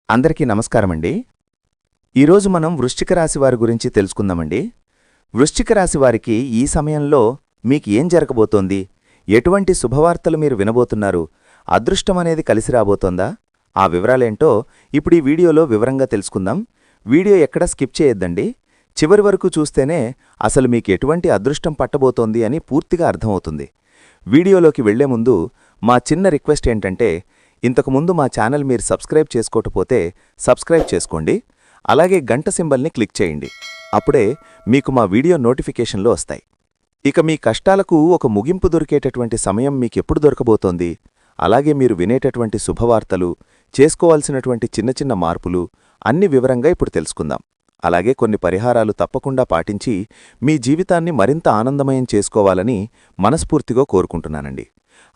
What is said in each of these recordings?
అందరికీ నమస్కారమండి. ఈరోజు మనం వృశ్చిక రాశి వారి గురించి తెలుసుకుందామండి. వృశ్చిక రాశి వారికి ఈ సమయంలో మీకు ఏం జరగబోతోంది, ఎటువంటి శుభవార్తలు మీరు వినబోతున్నారు, అదృష్టమనేది కలిసి రాబోతోందా, ఆ వివరాలేంటో ఇప్పుడు ఈ వీడియోలో వివరంగా తెలుసుకుందాం. వీడియో ఎక్కడ స్కిప్ చేయొద్దండి. చివరి వరకు చూస్తేనే అసలు మీకు ఎటువంటి అదృష్టం పట్టబోతోంది అని పూర్తిగా అర్థమవుతుంది. వీడియోలోకి వెళ్లే ముందు మా చిన్న రిక్వెస్ట్ ఏంటంటే, ఇంతకుముందు మా ఛానల్ మీరు సబ్స్క్రైబ్ చేసుకోకపోతే సబ్స్క్రైబ్ చేసుకోండి. అలాగే గంట సింబల్ని క్లిక్ చేయండి. అప్పుడే మీకు మా వీడియో నోటిఫికేషన్లు వస్తాయి. ఇక మీ కష్టాలకు ఒక ముగింపు దొరికేటటువంటి సమయం మీకెప్పుడు దొరకబోతోంది, అలాగే మీరు వినేటటువంటి శుభవార్తలు, చేసుకోవాల్సినటువంటి చిన్న చిన్న మార్పులు అన్ని వివరంగా ఇప్పుడు తెలుసుకుందాం. అలాగే కొన్ని పరిహారాలు తప్పకుండా పాటించి మీ జీవితాన్ని మరింత ఆనందమయం చేసుకోవాలని మనస్ఫూర్తిగా కోరుకుంటున్నానండి.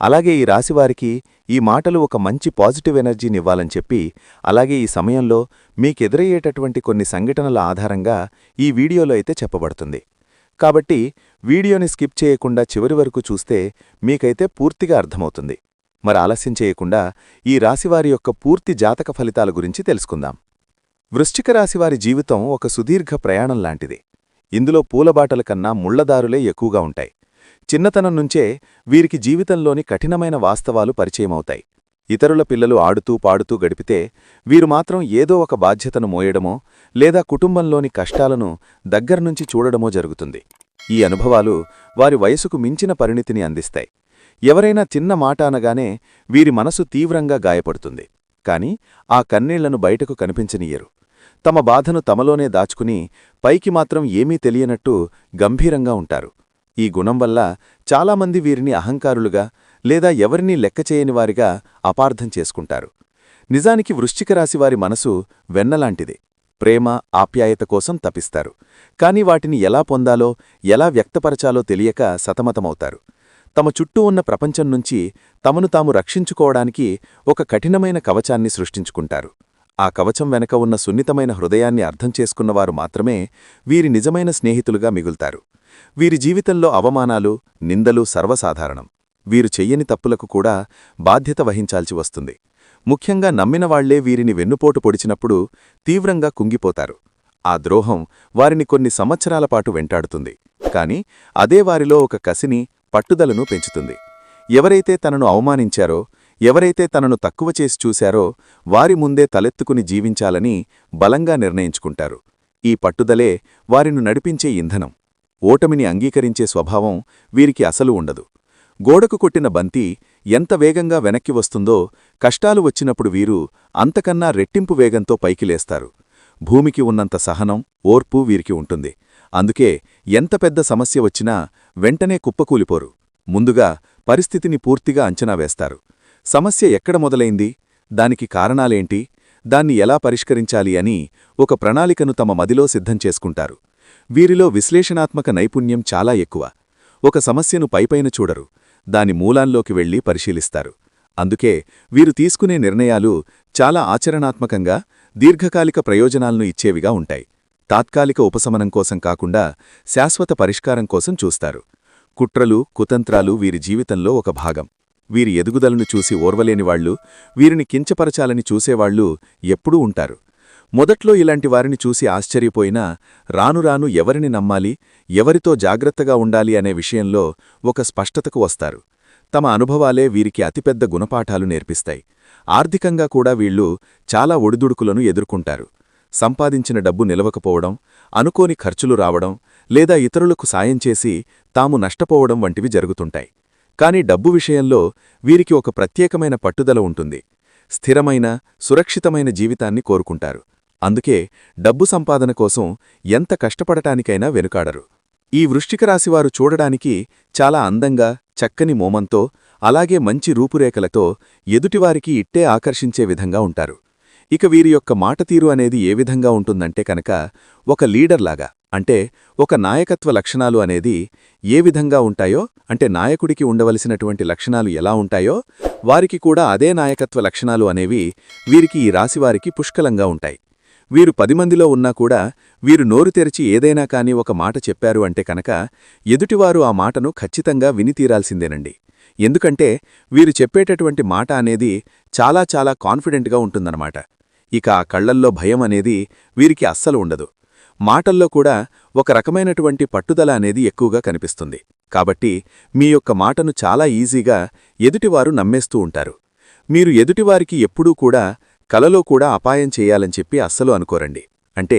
అలాగే ఈ రాశివారికి ఈ మాటలు ఒక మంచి పాజిటివ్ ఎనర్జీనివ్వాలని చెప్పి, అలాగే ఈ సమయంలో మీకెదురయ్యేటటువంటి కొన్ని సంఘటనల ఆధారంగా ఈ వీడియోలో అయితే చెప్పబడుతుంది. కాబట్టి వీడియోని స్కిప్ చేయకుండా చివరి వరకు చూస్తే మీకైతే పూర్తిగా అర్థమవుతుంది. మరి ఆలస్యం చేయకుండా ఈ రాశివారి యొక్క పూర్తి జాతక ఫలితాల గురించి తెలుసుకుందాం. వృశ్చిక రాశివారి జీవితం ఒక సుదీర్ఘ ప్రయాణం లాంటిది. ఇందులో పూలబాటల కన్నా ముళ్లదారులే ఎక్కువగా ఉంటాయి. చిన్నతనం నుంచే వీరికి జీవితంలోని కఠినమైన వాస్తవాలు పరిచయమవుతాయి. ఇతరుల పిల్లలు ఆడుతూ పాడుతూ గడిపితే వీరు మాత్రం ఏదో ఒక బాధ్యతను మోయడమో లేదా కుటుంబంలోని కష్టాలను దగ్గర్నుంచి చూడడమో జరుగుతుంది. ఈ అనుభవాలు వారి వయసుకు మించిన పరిణితిని అందిస్తాయి. ఎవరైనా చిన్న మాట అనగానే వీరి మనసు తీవ్రంగా గాయపడుతుంది. కాని ఆ కన్నీళ్లను బయటకు కనిపించనీయరు. తమ బాధను తమలోనే దాచుకుని పైకి మాత్రం ఏమీ తెలియనట్టు గంభీరంగా ఉంటారు. ఈ గుణం వల్ల చాలామంది వీరిని అహంకారులుగా లేదా ఎవరినీ లెక్కచేయనివారిగా అపార్థం చేసుకుంటారు. నిజానికి వృశ్చిక రాశివారి మనసు వెన్నలాంటిది. ప్రేమ, ఆప్యాయత కోసం తపిస్తారు. కాని వాటిని ఎలా పొందాలో, ఎలా వ్యక్తపరచాలో తెలియక సతమతమవుతారు. తమ చుట్టూ ఉన్న ప్రపంచం నుంచి తమను తాము రక్షించుకోవడానికి ఒక కఠినమైన కవచాన్ని సృష్టించుకుంటారు. ఆ కవచం వెనక ఉన్న సున్నితమైన హృదయాన్ని అర్థం చేసుకున్నవారు మాత్రమే వీరి నిజమైన స్నేహితులుగా మిగుల్తారు. వీరి జీవితంలో అవమానాలు, నిందలు సర్వసాధారణం. వీరు చెయ్యని తప్పులకు కూడా బాధ్యత వహించాల్సి వస్తుంది. ముఖ్యంగా నమ్మినవాళ్లే వీరిని వెన్నుపోటు పొడిచినప్పుడు తీవ్రంగా కుంగిపోతారు. ఆ ద్రోహం వారిని కొన్ని సంవత్సరాలపాటు వెంటాడుతుంది. కాని అదే వారిలో ఒక కసిని, పట్టుదలను పెంచుతుంది. ఎవరైతే తనను అవమానించారో, ఎవరైతే తనను తక్కువ చేసి చూశారో వారి ముందే తలెత్తుకుని జీవించాలని బలంగా నిర్ణయించుకుంటారు. ఈ పట్టుదలే వారిని నడిపించే ఇంధనం. ఓటమిని అంగీకరించే స్వభావం వీరికి అసలు ఉండదు. గోడకు కొట్టిన బంతి ఎంత వేగంగా వెనక్కి వస్తుందో, కష్టాలు వచ్చినప్పుడు వీరు అంతకన్నా రెట్టింపు వేగంతో పైకి లేస్తారు. భూమికి ఉన్నంత సహనం, ఓర్పు వీరికి ఉంటుంది. అందుకే ఎంత పెద్ద సమస్య వచ్చినా వెంటనే కుప్పకూలిపోరు. ముందుగా పరిస్థితిని పూర్తిగా అంచనా వేస్తారు. సమస్య ఎక్కడ మొదలైంది, దానికి కారణాలేంటి, దాన్ని ఎలా పరిష్కరించాలి అని ఒక ప్రణాళికను తమ మదిలో సిద్ధం చేసుకుంటారు. వీరిలో విశ్లేషణాత్మక నైపుణ్యం చాలా ఎక్కువ. ఒక సమస్యను పైపైన చూడరు, దాని మూలాల్లోకి వెళ్లి పరిశీలిస్తారు. అందుకే వీరు తీసుకునే నిర్ణయాలు చాలా ఆచరణాత్మకంగా, దీర్ఘకాలిక ప్రయోజనాలను ఇచ్చేవిగా ఉంటాయి. తాత్కాలిక ఉపశమనం కోసం కాకుండా శాశ్వత పరిష్కారం కోసం చూస్తారు. కుట్రలు, కుతంత్రాలు వీరి జీవితంలో ఒక భాగం. వీరి ఎదుగుదలను చూసి ఓర్వలేనివాళ్లు, వీరిని కించపరచాలని చూసేవాళ్లు ఎప్పుడూ ఉంటారు. మొదట్లో ఇలాంటి వారిని చూసి ఆశ్చర్యపోయినా రానురాను ఎవరిని నమ్మాలి, ఎవరితో జాగ్రత్తగా ఉండాలి అనే విషయంలో ఒక స్పష్టతకు వస్తారు. తమ అనుభవాలే వీరికి అతిపెద్ద గుణపాఠాలు నేర్పిస్తాయి. ఆర్థికంగా కూడా వీళ్లు చాలా ఒడిదుడుకులను ఎదుర్కొంటారు. సంపాదించిన డబ్బు నిలవకపోవడం, అనుకోని ఖర్చులు రావడం, లేదా ఇతరులకు సాయం చేసి తాము నష్టపోవడం వంటివి జరుగుతుంటాయి. కాని డబ్బు విషయంలో వీరికి ఒక ప్రత్యేకమైన పట్టుదల ఉంటుంది. స్థిరమైన, సురక్షితమైన జీవితాన్ని కోరుకుంటారు. అందుకే డబ్బు సంపాదన కోసం ఎంత కష్టపడటానికైనా వెనుకాడరు. ఈ వృశ్చిక రాశివారు చూడడానికి చాలా అందంగా, చక్కని మోమంతో, అలాగే మంచి రూపురేఖలతో ఎదుటివారికి ఇట్టే ఆకర్షించే విధంగా ఉంటారు. ఇక వీరి యొక్క మాటతీరు అనేది ఏ విధంగా ఉంటుందంటే కనుక, ఒక లీడర్లాగా, అంటే ఒక నాయకత్వ లక్షణాలు అనేది ఏ విధంగా ఉంటాయో, అంటే నాయకుడికి ఉండవలసినటువంటి లక్షణాలు ఎలా ఉంటాయో వారికి కూడా అదే నాయకత్వ లక్షణాలు అనేవి వీరికి ఈ రాశివారికి పుష్కలంగా ఉంటాయి. వీరు 10 మందిలో ఉన్నా కూడా వీరు నోరు తెరిచి ఏదైనా కాని ఒక మాట చెప్పారు అంటే కనుక ఎదుటివారు ఆ మాటను ఖచ్చితంగా వినితీరాల్సిందేనండి. ఎందుకంటే వీరు చెప్పేటటువంటి మాట అనేది చాలా చాలా కాన్ఫిడెంట్గా ఉంటుందన్నమాట. ఇక ఆ కళ్లల్లో భయం అనేది వీరికి అస్సలు ఉండదు. మాటల్లో కూడా ఒక రకమైనటువంటి పట్టుదల అనేది ఎక్కువగా కనిపిస్తుంది. కాబట్టి మీ యొక్క మాటను చాలా ఈజీగా ఎదుటివారు నమ్మేస్తూ ఉంటారు. మీరు ఎదుటివారికి ఎప్పుడూ కూడా కలలో కూడా అపాయం చేయాలని చెప్పి అస్సలు అనుకోరండి. అంటే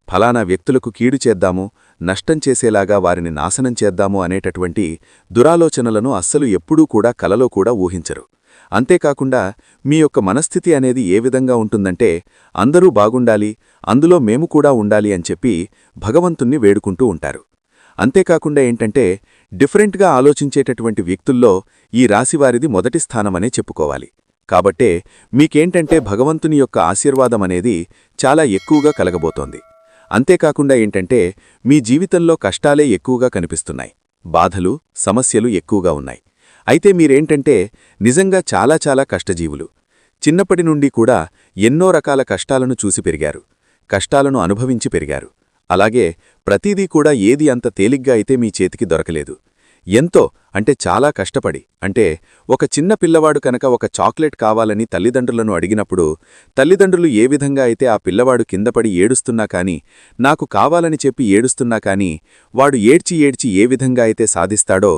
ఫలానా వ్యక్తులకు కీడు చేద్దాము, నష్టం చేసేలాగా వారిని నాశనం చేద్దాము అనేటటువంటి దురాలోచనలను అస్సలు ఎప్పుడూ కూడా కలలో కూడా ఊహించరు. అంతేకాకుండా మీ యొక్క మనస్థితి అనేది ఏ విధంగా ఉంటుందంటే అందరూ బాగుండాలి, అందులో మేము కూడా ఉండాలి అని చెప్పి భగవంతుణ్ణి వేడుకుంటూ ఉంటారు. అంతేకాకుండా ఏంటంటే డిఫరెంట్గా ఆలోచించేటటువంటి వ్యక్తుల్లో ఈ రాశివారిది మొదటి స్థానమనే చెప్పుకోవాలి. కాబట్టే మీకేంటంటే భగవంతుని యొక్క ఆశీర్వాదమనేది చాలా ఎక్కువగా కలగబోతోంది. అంతేకాకుండా ఏంటంటే మీ జీవితంలో కష్టాలే ఎక్కువగా కనిపిస్తున్నాయి, బాధలు సమస్యలు ఎక్కువగా ఉన్నాయి. అయితే మీరేంటంటే నిజంగా చాలా చాలా కష్టజీవులు. చిన్నప్పటి నుండి కూడా ఎన్నో రకాల కష్టాలను చూసి పెరిగారు, కష్టాలను అనుభవించి పెరిగారు. అలాగే ప్రతిదీ కూడా ఏది అంత తేలిగ్గా అయితే మీ చేతికి దొరకలేదు. ఎంతో అంటే చాలా కష్టపడి, అంటే ఒక చిన్న పిల్లవాడు కనుక ఒక చాక్లెట్ కావాలని తల్లిదండ్రులను అడిగినప్పుడు తల్లిదండ్రులు ఏ విధంగా అయితే ఆ పిల్లవాడు కిందపడి ఏడుస్తున్నా కాని, నాకు కావాలని చెప్పి ఏడుస్తున్నా కాని వాడు ఏడ్చి ఏడ్చి ఏ విధంగా అయితే సాధిస్తాడో,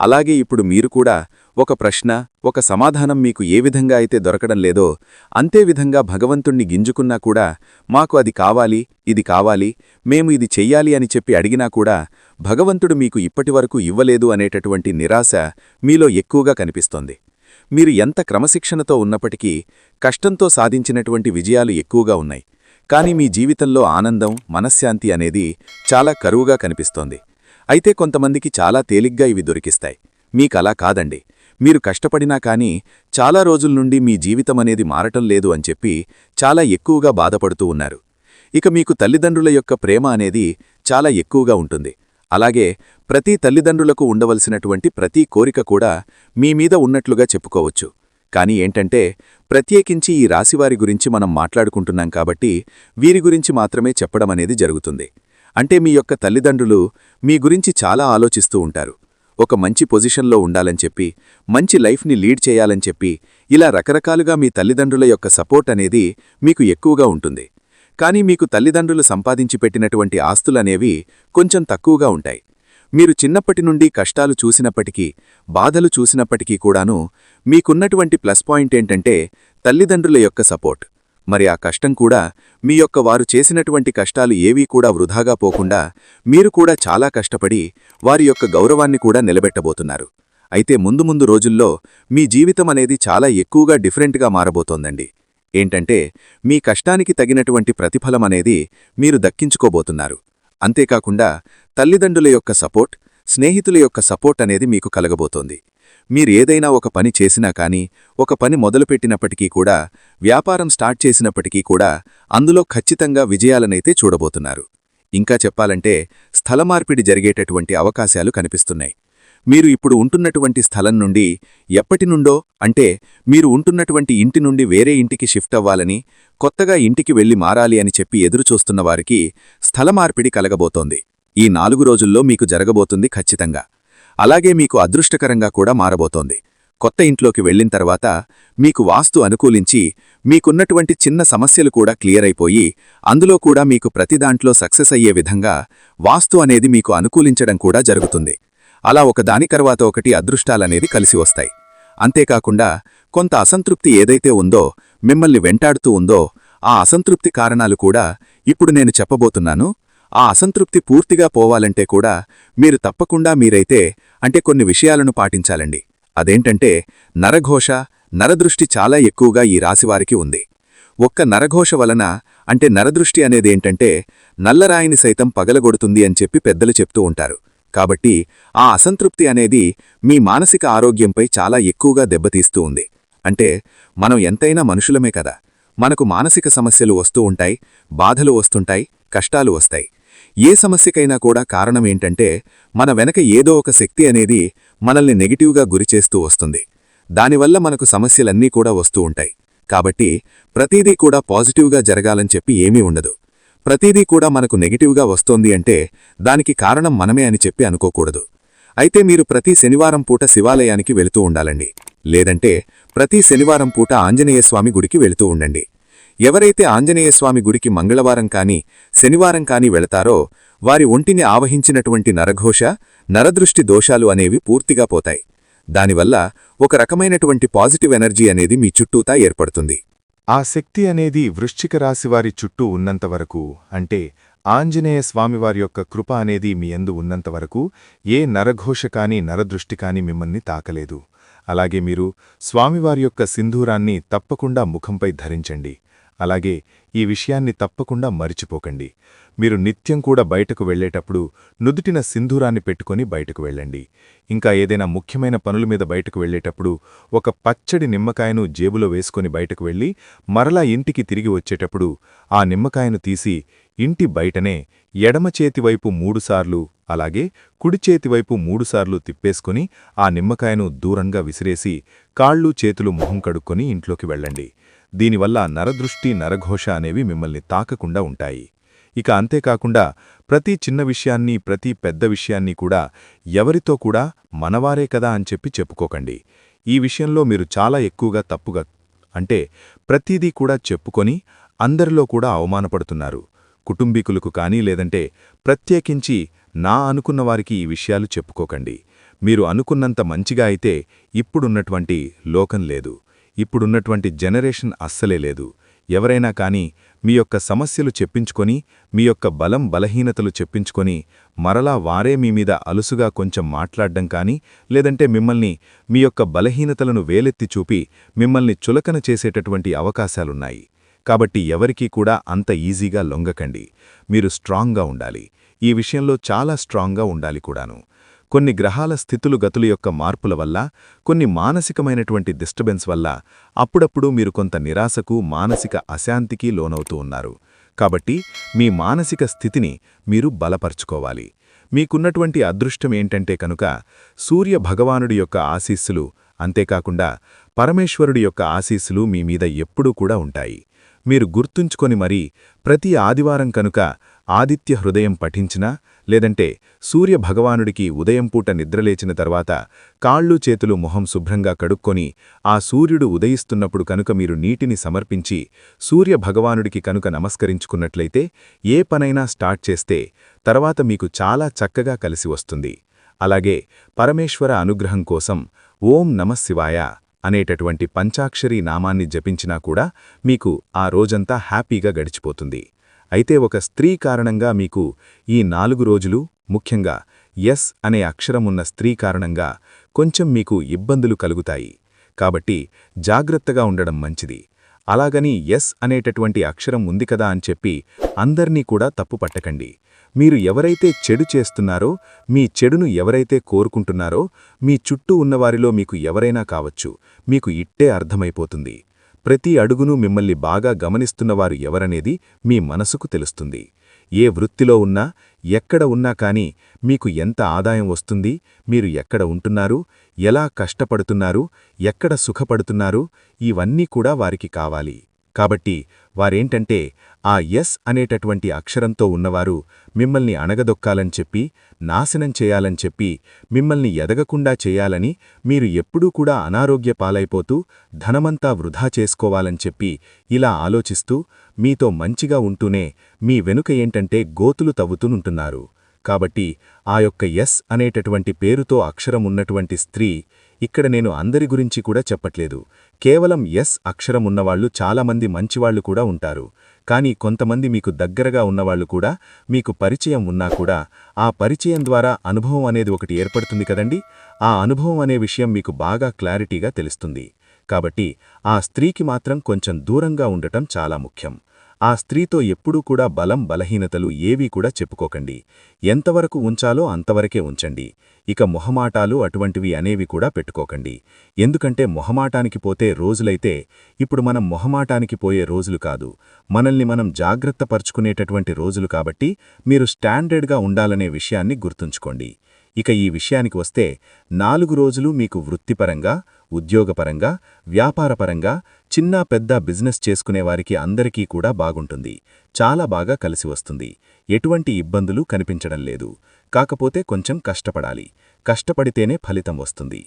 అలాగే ఇప్పుడు మీరు కూడా ఒక ప్రశ్న, ఒక సమాధానం మీకు ఏ విధంగా అయితే దొరకడం లేదో అంతే విధంగా భగవంతుణ్ణి గింజుకున్నా కూడా మాకు అది కావాలి, ఇది కావాలి, మేము ఇది చెయ్యాలి అని చెప్పి అడిగినా కూడా భగవంతుడు మీకు ఇప్పటివరకు ఇవ్వలేదు అనేటటువంటి నిరాశ మీలో ఎక్కువగా కనిపిస్తోంది. మీరు ఎంత క్రమశిక్షణతో ఉన్నప్పటికీ కష్టంతో సాధించినటువంటి విజయాలు ఎక్కువగా ఉన్నాయి. కాని మీ జీవితంలో ఆనందం, మనశ్శాంతి అనేది చాలా కరువుగా కనిపిస్తోంది. అయితే కొంతమందికి చాలా తేలిగ్గా ఇవి దొరికిస్తాయి. మీకలా కాదండి. మీరు కష్టపడినా కానీ చాలా రోజుల నుండి మీ జీవితమనేది మారటం లేదు అని చెప్పి చాలా ఎక్కువగా బాధపడుతూ ఉన్నారు. ఇక మీకు తల్లిదండ్రుల యొక్క ప్రేమ అనేది చాలా ఎక్కువగా ఉంటుంది. అలాగే ప్రతి తల్లిదండ్రులకు ఉండవలసినటువంటి ప్రతి కోరిక కూడా మీ మీద ఉన్నట్లుగా చెప్పుకోవచ్చు. కాని ఏంటంటే ప్రత్యేకించి ఈ రాశివారి గురించి మనం మాట్లాడుకుంటున్నాం కాబట్టి వీరి గురించి మాత్రమే చెప్పడమనేది జరుగుతుంది. అంటే మీ యొక్క తల్లిదండ్రులు మీ గురించి చాలా ఆలోచిస్తూ ఉంటారు. ఒక మంచి పొజిషన్లో ఉండాలని చెప్పి, మంచి లైఫ్ని లీడ్ చేయాలని చెప్పి, ఇలా రకరకాలుగా మీ తల్లిదండ్రుల యొక్క సపోర్ట్ అనేది మీకు ఎక్కువగా ఉంటుంది. కానీ మీకు తల్లిదండ్రులు సంపాదించి పెట్టినటువంటి ఆస్తులనేవి కొంచెం తక్కువగా ఉంటాయి. మీరు చిన్నప్పటి నుండి కష్టాలు చూసినప్పటికీ, బాధలు చూసినప్పటికీ కూడాను మీకున్నటువంటి ప్లస్ పాయింట్ ఏంటంటే తల్లిదండ్రుల యొక్క సపోర్ట్. మరి ఆ కష్టం కూడా మీ యొక్క వారు చేసినటువంటి కష్టాలు ఏవీ కూడా వృధాగా పోకుండా మీరు కూడా చాలా కష్టపడి వారి యొక్క గౌరవాన్ని కూడా నిలబెట్టబోతున్నారు. అయితే ముందు ముందు రోజుల్లో మీ జీవితం అనేది చాలా ఎక్కువగా డిఫరెంట్గా మారబోతోందండి. ఏంటంటే మీ కష్టానికి తగినటువంటి ప్రతిఫలం అనేది మీరు దక్కించుకోబోతున్నారు. అంతేకాకుండా తల్లిదండ్రుల యొక్క సపోర్ట్, స్నేహితుల యొక్క సపోర్ట్ అనేది మీకు కలగబోతోంది. మీరేదైనా ఒక పని చేసినా కానీ, ఒక పని మొదలుపెట్టినప్పటికీ కూడా, వ్యాపారం స్టార్ట్ చేసినప్పటికీ కూడా అందులో ఖచ్చితంగా విజయాలనైతే చూడబోతున్నారు. ఇంకా చెప్పాలంటే స్థలమార్పిడి జరిగేటటువంటి అవకాశాలు కనిపిస్తున్నాయి. మీరు ఇప్పుడు ఉంటున్నటువంటి స్థలం నుండి ఎప్పటినుండో, అంటే మీరు ఉంటున్నటువంటి ఇంటి నుండి వేరే ఇంటికి షిఫ్ట్ అవ్వాలని, కొత్తగా ఇంటికి వెళ్లి మారాలి అని చెప్పి ఎదురుచూస్తున్న వారికి స్థలమార్పిడి కలగబోతోంది. ఈ 4 రోజుల్లో మీకు జరగబోతుంది ఖచ్చితంగా. అలాగే మీకు అదృష్టకరంగా కూడా మారబోతోంది. కొత్త ఇంట్లోకి వెళ్లిన తర్వాత మీకు వాస్తు అనుకూలించి మీకున్నటువంటి చిన్న సమస్యలు కూడా క్లియర్ అయిపోయి, అందులో కూడా మీకు ప్రతి దాంట్లో సక్సెస్ అయ్యే విధంగా వాస్తు అనేది మీకు అనుకూలించడం కూడా జరుగుతుంది. అలా ఒకదాని తర్వాత ఒకటి అదృష్టాలనేది కలిసి వస్తాయి. అంతేకాకుండా కొంత అసంతృప్తి ఏదైతే ఉందో, మిమ్మల్ని వెంటాడుతూ ఉందో, ఆ అసంతృప్తి కారణాలు కూడా ఇప్పుడు నేను చెప్పబోతున్నాను. ఆ అసంతృప్తి పూర్తిగా పోవాలంటే కూడా మీరు తప్పకుండా మీరైతే అంటే కొన్ని విషయాలను పాటించాలండి. అదేంటంటే నరఘోష, నరదృష్టి చాలా ఎక్కువగా ఈ రాశివారికి ఉంది. ఒక్క నరఘోష వలన, అంటే నరదృష్టి అనేదేంటంటే నల్లరాయిని సైతం పగలగొడుతుంది అని చెప్పి పెద్దలు చెప్తూ ఉంటారు. కాబట్టి ఆ అసంతృప్తి అనేది మీ మానసిక ఆరోగ్యంపై చాలా ఎక్కువగా దెబ్బతీస్తూ ఉంది. అంటే మనం ఎంతైనా మనుషులమే కదా, మనకు మానసిక సమస్యలు వస్తూ ఉంటాయి, బాధలు వస్తుంటాయి, కష్టాలు వస్తాయి. ఏ సమస్యకైనా కూడా కారణమేంటంటే మన వెనక ఏదో ఒక శక్తి అనేది మనల్ని నెగిటివ్గా గురిచేస్తూ వస్తుంది. దానివల్ల మనకు సమస్యలన్నీ కూడా వస్తూ ఉంటాయి. కాబట్టి ప్రతిదీ కూడా పాజిటివ్గా జరగాలని చెప్పి ఏమీ ఉండదు. ప్రతిదీ కూడా మనకు నెగిటివ్గా వస్తోంది అంటే దానికి కారణం మనమే అని చెప్పి అనుకోకూడదు. అయితే మీరు ప్రతి శనివారం పూట శివాలయానికి వెళుతూ ఉండాలండి. లేదంటే ప్రతి శనివారం పూట ఆంజనేయస్వామి గుడికి వెళుతూ ఉండండి. ఎవరైతే ఆంజనేయస్వామి గుడికి మంగళవారం కాని శనివారం కాని వెళతారో వారి ఒంటిని ఆవహించినటువంటి నరఘోష నరదృష్టి దోషాలు అనేవి పూర్తిగా పోతాయి. దానివల్ల ఒక రకమైనటువంటి పాజిటివ్ ఎనర్జీ అనేది మీ చుట్టూతా ఏర్పడుతుంది. ఆ శక్తి అనేది వృశ్చిక రాశివారి చుట్టూ ఉన్నంతవరకు, అంటే ఆంజనేయ స్వామివారి యొక్క కృప అనేది మీ యందు ఉన్నంతవరకు ఏ నరఘోష కాని నరదృష్టి కాని మిమ్మల్ని తాకలేదు. అలాగే మీరు స్వామివారి యొక్క సింధూరాన్ని తప్పకుండా ముఖంపై ధరించండి. అలాగే ఈ విషయాన్ని తప్పకుండా మరిచిపోకండి. మీరు నిత్యం కూడా బయటకు వెళ్లేటప్పుడు నుదుటిన సింధూరాన్ని పెట్టుకొని బయటకు వెళ్ళండి. ఇంకా ఏదైనా ముఖ్యమైన పనుల మీద బయటకు వెళ్లేటప్పుడు ఒక పచ్చడి నిమ్మకాయను జేబులో వేసుకొని బయటకు వెళ్లి మరలా ఇంటికి తిరిగి వచ్చేటప్పుడు ఆ నిమ్మకాయను తీసి ఇంటి బయటనే ఎడమ చేతివైపు 3 సార్లు అలాగే కుడి చేతివైపు 3 సార్లు తిప్పేసుకుని ఆ నిమ్మకాయను దూరంగా విసిరేసి కాళ్ళు చేతులు మొహం కడుక్కొని ఇంట్లోకి వెళ్ళండి. దీనివల్ల నరదృష్టి నరఘోష అనేవి మిమ్మల్ని తాకకుండా ఉంటాయి. ఇక అంతేకాకుండా ప్రతి చిన్న విషయాన్ని ప్రతి పెద్ద విషయాన్ని కూడా ఎవరితో కూడా మనవారే కదా అని చెప్పి చెప్పుకోకండి. ఈ విషయంలో మీరు చాలా ఎక్కువగా తప్పుగా, అంటే ప్రతిదీ కూడా చెప్పుకొని అందరిలో కూడా అవమానపడుతున్నారు. కుటుంబీకులకు కానీ లేదంటే ప్రత్యేకించి నా అనుకున్నవారికి ఈ విషయాలు చెప్పుకోకండి. మీరు అనుకున్నంత మంచిగా అయితే ఇప్పుడున్నటువంటి లోకం లేదు, ఇప్పుడున్నటువంటి జనరేషన్ అస్సలే లేదు. ఎవరైనా కానీ మీ యొక్క సమస్యలు చెప్పించుకొని మీ యొక్క బలం బలహీనతలు చెప్పించుకొని మరలా వారే మీ మీద అలుసుగా కొంచెం మాట్లాడ్డం కానీ లేదంటే మిమ్మల్ని మీ యొక్క బలహీనతలను వేలెత్తి చూపి మిమ్మల్ని చులకన చేసేటటువంటి అవకాశాలున్నాయి. కాబట్టి ఎవరికీ కూడా అంత ఈజీగా లొంగకండి. మీరు స్ట్రాంగ్గా ఉండాలి. ఈ విషయంలో చాలా స్ట్రాంగ్గా ఉండాలి కూడాను. కొన్ని గ్రహాల స్థితులు గతుల యొక్క మార్పుల వల్ల, కొన్ని మానసికమైనటువంటి డిస్టర్బెన్స్ వల్ల అప్పుడప్పుడు మీరు కొంత నిరాశకు మానసిక అశాంతికి లోనవుతూ ఉన్నారు. కాబట్టి మీ మానసిక స్థితిని మీరు బలపరుచుకోవాలి. మీకున్నటువంటి అదృష్టం ఏంటంటే కనుక సూర్య భగవానుడి యొక్క ఆశీస్సులు, అంతేకాకుండా పరమేశ్వరుడి యొక్క ఆశీస్సులు మీ మీద ఎప్పుడూ కూడా ఉంటాయి. మీరు గుర్తుంచుకొని మరీ ప్రతి ఆదివారం కనుక ఆదిత్య హృదయం పఠించినా లేదంటే సూర్యభగవానుడికి ఉదయంపూట నిద్రలేచిన తర్వాత కాళ్ళు చేతులు మొహం శుభ్రంగా కడుక్కొని ఆ సూర్యుడు ఉదయిస్తున్నప్పుడు కనుక మీరు నీటిని సమర్పించి సూర్యభగవానుడికి కనుక నమస్కరించుకున్నట్లయితే ఏ పనైనా స్టార్ట్ చేస్తే తర్వాత మీకు చాలా చక్కగా కలిసి వస్తుంది. అలాగే పరమేశ్వర అనుగ్రహం కోసం ఓం నమఃశివాయ అనేటటువంటి పంచాక్షరీ నామాన్ని జపించినా కూడా మీకు ఆ రోజంతా హ్యాపీగా గడిచిపోతుంది. అయితే ఒక స్త్రీ కారణంగా మీకు ఈ 4 రోజులు, ముఖ్యంగా ఎస్ అనే అక్షరమున్న స్త్రీ కారణంగా కొంచెం మీకు ఇబ్బందులు కలుగుతాయి. కాబట్టి జాగ్రత్తగా ఉండడం మంచిది. అలాగని ఎస్ అనేటటువంటి అక్షరం ఉంది కదా అని చెప్పి అందర్నీ కూడా తప్పు పట్టకండి. మీరు ఎవరైతే చెడు చేస్తున్నారో, మీ చెడును ఎవరైతే కోరుకుంటున్నారో, మీ చుట్టూ ఉన్నవారిలో మీకు ఎవరైనా కావచ్చు, మీకు ఇట్టే అర్థమైపోతుంది. ప్రతి అడుగునూ మిమ్మల్ని బాగా గమనిస్తున్నవారు ఎవరనేది మీ మనసుకు తెలుస్తుంది. ఏ వృత్తిలో ఉన్నా, ఎక్కడ ఉన్నా కానీ మీకు ఎంత ఆదాయం వస్తుంది, మీరు ఎక్కడ ఉంటున్నారు, ఎలా కష్టపడుతున్నారు, ఎక్కడ సుఖపడుతున్నారు, ఇవన్నీ కూడా వారికి కావాలి. కాబట్టి వారేంటంటే ఆ ఎస్ అనేటటువంటి అక్షరంతో ఉన్నవారు మిమ్మల్ని అణగదొక్కాలని చెప్పి, నాశనం చేయాలని చెప్పి, మిమ్మల్ని ఎదగకుండా చేయాలని, మీరు ఎప్పుడూ కూడా అనారోగ్య పాలైపోతూ ధనమంతా వృధా చేసుకోవాలని చెప్పి ఇలా ఆలోచిస్తూ మీతో మంచిగా ఉంటూనే మీ వెనుక ఏంటంటే గోతులు తవ్వుతూనుంటున్నారు. కాబట్టి ఆ యొక్క ఎస్ అనేటటువంటి పేరుతో అక్షరం ఉన్నటువంటి స్త్రీ, ఇక్కడ నేను అందరి గురించి కూడా చెప్పట్లేదు. కేవలం ఎస్ అక్షరం ఉన్నవాళ్లు చాలామంది మంచివాళ్లు కూడా ఉంటారు. కానీ కొంతమంది మీకు దగ్గరగా ఉన్నవాళ్లు కూడా, మీకు పరిచయం ఉన్నా కూడా ఆ పరిచయం ద్వారా అనుభవం అనేది ఒకటి ఏర్పడుతుంది కదండి. ఆ అనుభవం అనే విషయం మీకు బాగా క్లారిటీగా తెలుస్తుంది. కాబట్టి ఆ స్త్రీకి మాత్రం కొంచెం దూరంగా ఉండటం చాలా ముఖ్యం. ఆ స్త్రీతో ఎప్పుడూ కూడా బలం బలహీనతలు ఏవీ కూడా చెప్పుకోకండి. ఎంతవరకు ఉంచాలో అంతవరకే ఉంచండి. ఇక మొహమాటాలు అటువంటివి అనేవి కూడా పెట్టుకోకండి. ఎందుకంటే మొహమాటానికి పోతే రోజులైతే ఇప్పుడు మనం మొహమాటానికి పోయే రోజులు కాదు, మనల్ని మనం జాగ్రత్త పరుచుకునేటటువంటి రోజులు. కాబట్టి మీరు స్టాండర్డ్గా ఉండాలనే విషయాన్ని గుర్తుంచుకోండి. ఇక ఈ విషయానికి వస్తే 4 రోజులు మీకు వృత్తిపరంగా, ఉద్యోగపరంగా, వ్యాపారపరంగా, చిన్న పెద్ద బిజినెస్ చేసుకునేవారికి అందరికీ కూడా బాగుంటుంది. చాలా బాగా కలిసి వస్తుంది. ఎటువంటి ఇబ్బందులు కనిపించడం లేదు. కాకపోతే కొంచెం కష్టపడాలి. కష్టపడితేనే ఫలితం వస్తుంది.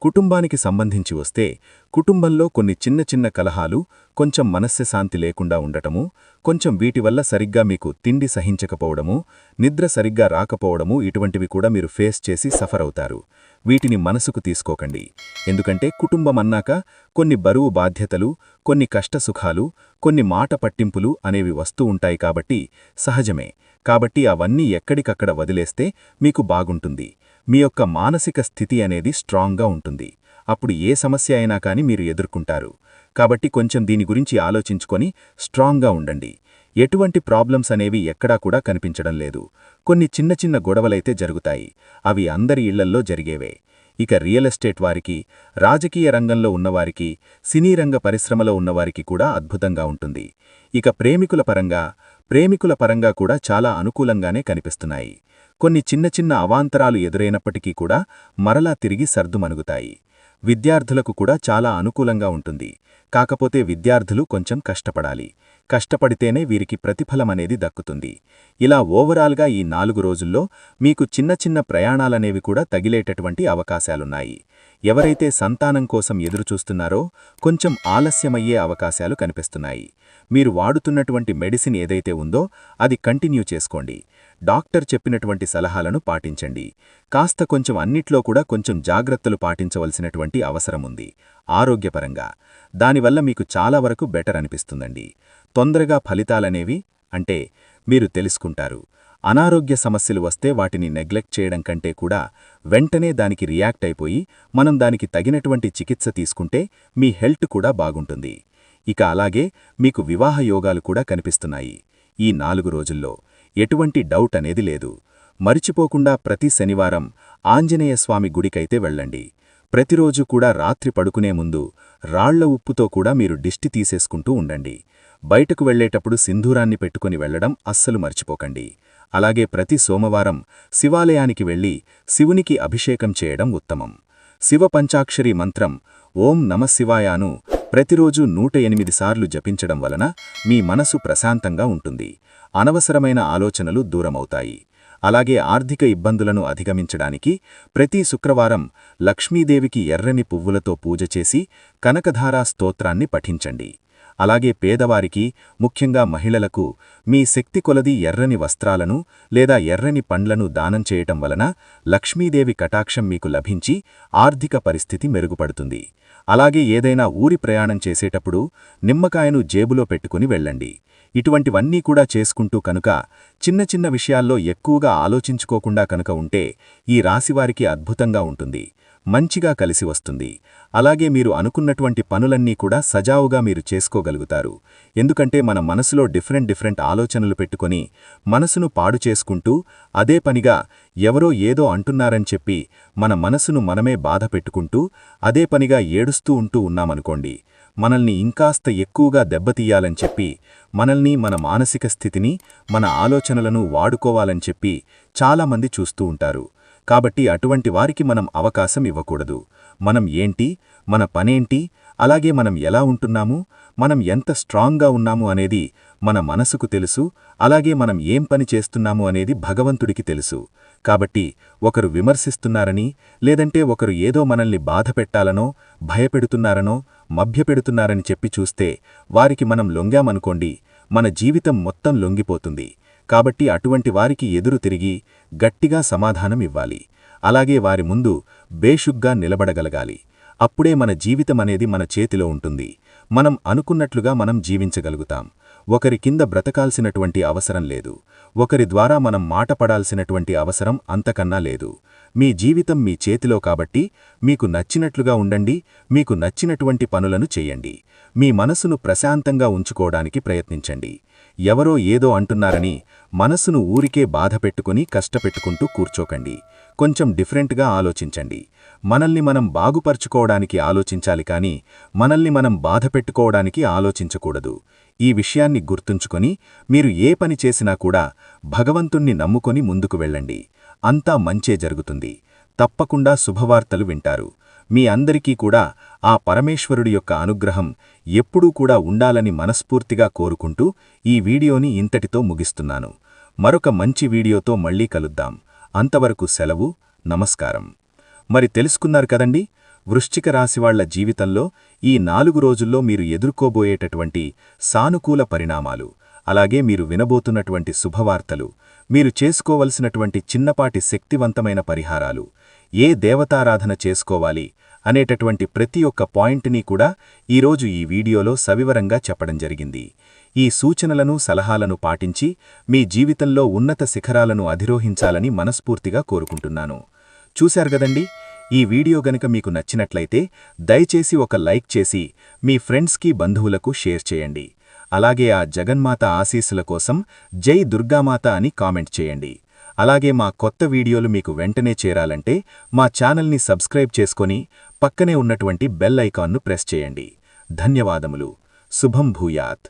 కుటుంబానికి సంబంధించి వస్తే కుటుంబంలో కొన్ని చిన్న చిన్న కలహాలు, కొంచెం మనశ్శాంతి లేకుండా ఉండటము, కొంచెం వీటి వల్ల సరిగ్గా మీకు తిండి సహించకపోవడము, నిద్ర సరిగ్గా రాకపోవడము ఇటువంటివి కూడా మీరు ఫేస్ చేసి సఫర్ అవుతారు. వీటిని మనసుకు తీసుకోకండి. ఎందుకంటే కుటుంబమన్నాక కొన్ని బరువు బాధ్యతలు, కొన్ని కష్టసుఖాలు, కొన్ని మాట పట్టింపులు అనేవి వస్తూ ఉంటాయి కాబట్టి సహజమే. కాబట్టి అవన్నీ ఎక్కడికక్కడ వదిలేస్తే మీకు బాగుంటుంది. మీ యొక్క మానసిక స్థితి అనేది స్ట్రాంగ్గా ఉంటుంది. అప్పుడు ఏ సమస్య అయినా కానీ మీరు ఎదుర్కొంటారు. కాబట్టి కొంచెం దీని గురించి ఆలోచించుకొని స్ట్రాంగ్గా ఉండండి. ఎటువంటి ప్రాబ్లమ్స్ అనేవి ఎక్కడా కూడా కనిపించడం లేదు. కొన్ని చిన్న చిన్న గొడవలైతే జరుగుతాయి. అవి అందరి ఇళ్లల్లో జరిగేవే. ఇక రియల్ ఎస్టేట్ వారికి, రాజకీయ రంగంలో ఉన్నవారికి, సినీ రంగ పరిశ్రమలో ఉన్నవారికి కూడా అద్భుతంగా ఉంటుంది. ఇక ప్రేమికుల పరంగా కూడా చాలా అనుకూలంగానే కనిపిస్తున్నాయి. కొన్ని చిన్న చిన్న అవాంతరాలు ఎదురైనప్పటికీ కూడా మరలా తిరిగి సర్దుమణుగుతాయి. విద్యార్థులకు కూడా చాలా అనుకూలంగా ఉంటుంది. కాకపోతే విద్యార్థులు కొంచెం కష్టపడాలి. కష్టపడితేనే వీరికి ప్రతిఫలమనేది దక్కుతుంది. ఇలా ఓవరాల్గా ఈ 4 రోజుల్లో మీకు చిన్న చిన్న ప్రయాణాలనేవి కూడా తగిలేటటువంటి అవకాశాలున్నాయి. ఎవరైతే సంతానం కోసం ఎదురుచూస్తున్నారో కొంచెం ఆలస్యమయ్యే అవకాశాలు కనిపిస్తున్నాయి. మీరు వాడుతున్నటువంటి మెడిసిన్ ఏదైతే ఉందో అది కంటిన్యూ చేసుకోండి. డాక్టర్ చెప్పినటువంటి సలహాలను పాటించండి. కాస్త కొంచెం అన్నిట్లో కూడా కొంచెం జాగ్రత్తలు పాటించవలసినటువంటి అవసరముంది ఆరోగ్యపరంగా. దానివల్ల మీకు చాలా వరకు బెటర్ అనిపిస్తుందండి. తొందరగా ఫలితాలనేవి అంటే మీరు తెలుసుకుంటారు. అనారోగ్య సమస్యలు వస్తే వాటిని నెగ్లెక్ట్ చేయడం కంటే కూడా వెంటనే దానికి రియాక్ట్ అయిపోయి మనం దానికి తగినటువంటి చికిత్స తీసుకుంటే మీ హెల్త్ కూడా బాగుంటుంది. ఇక అలాగే మీకు వివాహ యోగాలు కూడా కనిపిస్తున్నాయి. ఈ 4 రోజుల్లో ఎటువంటి డౌట్ అనేది లేదు. మరిచిపోకుండా ప్రతి శనివారం ఆంజనేయస్వామి గుడికైతే వెళ్ళండి. ప్రతిరోజు కూడా రాత్రి పడుకునే ముందు రాళ్ల ఉప్పుతో కూడా మీరు దిష్టి తీసేసుకుంటూ ఉండండి. బయటకు వెళ్లేటప్పుడు సింధూరాన్ని పెట్టుకుని వెళ్లడం అస్సలు మర్చిపోకండి. అలాగే ప్రతి సోమవారం శివాలయానికి వెళ్లి శివునికి అభిషేకం చేయడం ఉత్తమం. శివ పంచాక్షరి మంత్రం ఓం నమశివాయను ప్రతిరోజు 108 సార్లు జపించడం వలన మీ మనసు ప్రశాంతంగా ఉంటుంది. అనవసరమైన ఆలోచనలు దూరమవుతాయి. అలాగే ఆర్థిక ఇబ్బందులను అధిగమించడానికి ప్రతి శుక్రవారం లక్ష్మీదేవికి ఎర్రని పువ్వులతో పూజ చేసి కనకధారా స్తోత్రాన్ని పఠించండి. అలాగే పేదవారికి, ముఖ్యంగా మహిళలకు మీ శక్తి కొలది ఎర్రని వస్త్రాలను లేదా ఎర్రని పండ్లను దానం చేయటం వలన లక్ష్మీదేవి కటాక్షం మీకు లభించి ఆర్థిక పరిస్థితి మెరుగుపడుతుంది. అలాగే ఏదైనా ఊరి ప్రయాణం చేసేటప్పుడు నిమ్మకాయను జేబులో పెట్టుకుని వెళ్ళండి. ఇటువంటివన్నీ కూడా చేసుకుంటూ కనుక చిన్న చిన్న విషయాల్లో ఎక్కువగా ఆలోచించుకోకుండా కనుక ఉంటే ఈ రాశివారికి అద్భుతంగా ఉంటుంది. మంచిగా కలిసి వస్తుంది. అలాగే మీరు అనుకున్నటువంటి పనులన్నీ కూడా సజావుగా మీరు చేసుకోగలుగుతారు. ఎందుకంటే మన మనసులో డిఫరెంట్ ఆలోచనలు పెట్టుకొని మనసును పాడు చేసుకుంటూ అదే పనిగా ఎవరో ఏదో అంటున్నారని చెప్పి మన మనసును మనమే బాధ పెట్టుకుంటూ అదే పనిగా ఏడుస్తూ ఉంటూ ఉన్నామనుకోండి, మనల్ని ఇంకాస్త ఎక్కువగా దెబ్బతీయాలని చెప్పి మనల్ని, మన మానసిక స్థితిని, మన ఆలోచనలను వాడుకోవాలని చెప్పి చాలామంది చూస్తూ ఉంటారు. కాబట్టి అటువంటి వారికి మనం అవకాశం ఇవ్వకూడదు. మనం ఏంటి, మన పనేంటి, అలాగే మనం ఎలా ఉంటున్నాము, మనం ఎంత స్ట్రాంగ్గా ఉన్నాము అనేది మన మనసుకు తెలుసు. అలాగే మనం ఏం పని చేస్తున్నాము అనేది భగవంతుడికి తెలుసు. కాబట్టి ఒకరు విమర్శిస్తున్నారని, లేదంటే ఒకరు ఏదో మనల్ని బాధపెట్టాలనో, భయపెడుతున్నారనో, మభ్యపెడుతున్నారని చెప్పి చూస్తే వారికి మనం లొంగామనుకోండి, మన జీవితం మొత్తం లొంగిపోతుంది. కాబట్టి అటువంటి వారికి ఎదురు తిరిగి గట్టిగా సమాధానం ఇవ్వాలి. అలాగే వారి ముందు బేషుగ్గా నిలబడగలగాలి. అప్పుడే మన జీవితమనేది మన చేతిలో ఉంటుంది. మనం అనుకున్నట్లుగా మనం జీవించగలుగుతాం. ఒకరి కింద బ్రతకాల్సినటువంటి అవసరం లేదు. ఒకరి ద్వారా మనం మాట పడాల్సినటువంటి అవసరం అంతకన్నా లేదు. మీ జీవితం మీ చేతిలో కాబట్టి మీకు నచ్చినట్లుగా ఉండండి. మీకు నచ్చినటువంటి పనులను చెయ్యండి. మీ మనసును ప్రశాంతంగా ఉంచుకోవడానికి ప్రయత్నించండి. ఎవరో ఏదో అంటున్నారని మనసును ఊరికే బాధపెట్టుకుని కష్టపెట్టుకుంటూ కూర్చోకండి. కొంచెం డిఫరెంట్గా ఆలోచించండి. మనల్ని మనం బాగుపరుచుకోవడానికి ఆలోచించాలి కానీ మనల్ని మనం బాధపెట్టుకోవడానికి ఆలోచించకూడదు. ఈ విషయాన్ని గుర్తుంచుకొని మీరు ఏ పని చేసినా కూడా భగవంతుణ్ణి నమ్ముకొని ముందుకు వెళ్ళండి. అంతా మంచే జరుగుతుంది. తప్పకుండా శుభవార్తలు వింటారు. మీ అందరికీ కూడా ఆ పరమేశ్వరుడి యొక్క అనుగ్రహం ఎప్పుడూ కూడా ఉండాలని మనస్ఫూర్తిగా కోరుకుంటూ ఈ వీడియోని ఇంతటితో ముగిస్తున్నాను. మరొక మంచి వీడియోతో మళ్ళీ కలుద్దాం. అంతవరకు సెలవు, నమస్కారం. మరి తెలుసుకున్నారు కదండి, వృశ్చిక రాశివాళ్ల జీవితంలో ఈ 4 రోజుల్లో మీరు ఎదుర్కోబోయేటటువంటి సానుకూల పరిణామాలు, అలాగే మీరు వినబోతున్నటువంటి శుభవార్తలు, మీరు చేసుకోవలసినటువంటి చిన్నపాటి శక్తివంతమైన పరిహారాలు, ఏ దేవతారాధన చేసుకోవాలి అనేటటువంటి ప్రతి ఒక్క పాయింట్ని కూడా ఈరోజు ఈ వీడియోలో సవివరంగా చెప్పడం జరిగింది. ఈ సూచనలను, సలహాలను పాటించి మీ జీవితంలో ఉన్నత శిఖరాలను అధిరోహించాలని మనస్ఫూర్తిగా కోరుకుంటున్నాను. చూశారు గదండి, ఈ వీడియో గనుక మీకు నచ్చినట్లయితే దయచేసి ఒక లైక్ చేసి మీ ఫ్రెండ్స్కి, బంధువులకు షేర్ చేయండి. అలాగే ఆ జగన్మాత ఆశీస్సుల కోసం జై దుర్గామాత అని కామెంట్ చేయండి. అలాగే మా కొత్త వీడియోలు మీకు వెంటనే చేరాలంటే మా ఛానల్ని సబ్స్క్రైబ్ చేసుకొని పక్కనే ఉన్నటువంటి బెల్ ఐకాన్ను ప్రెస్ చేయండి. ధన్యవాదములు. శుభం భూయాత్.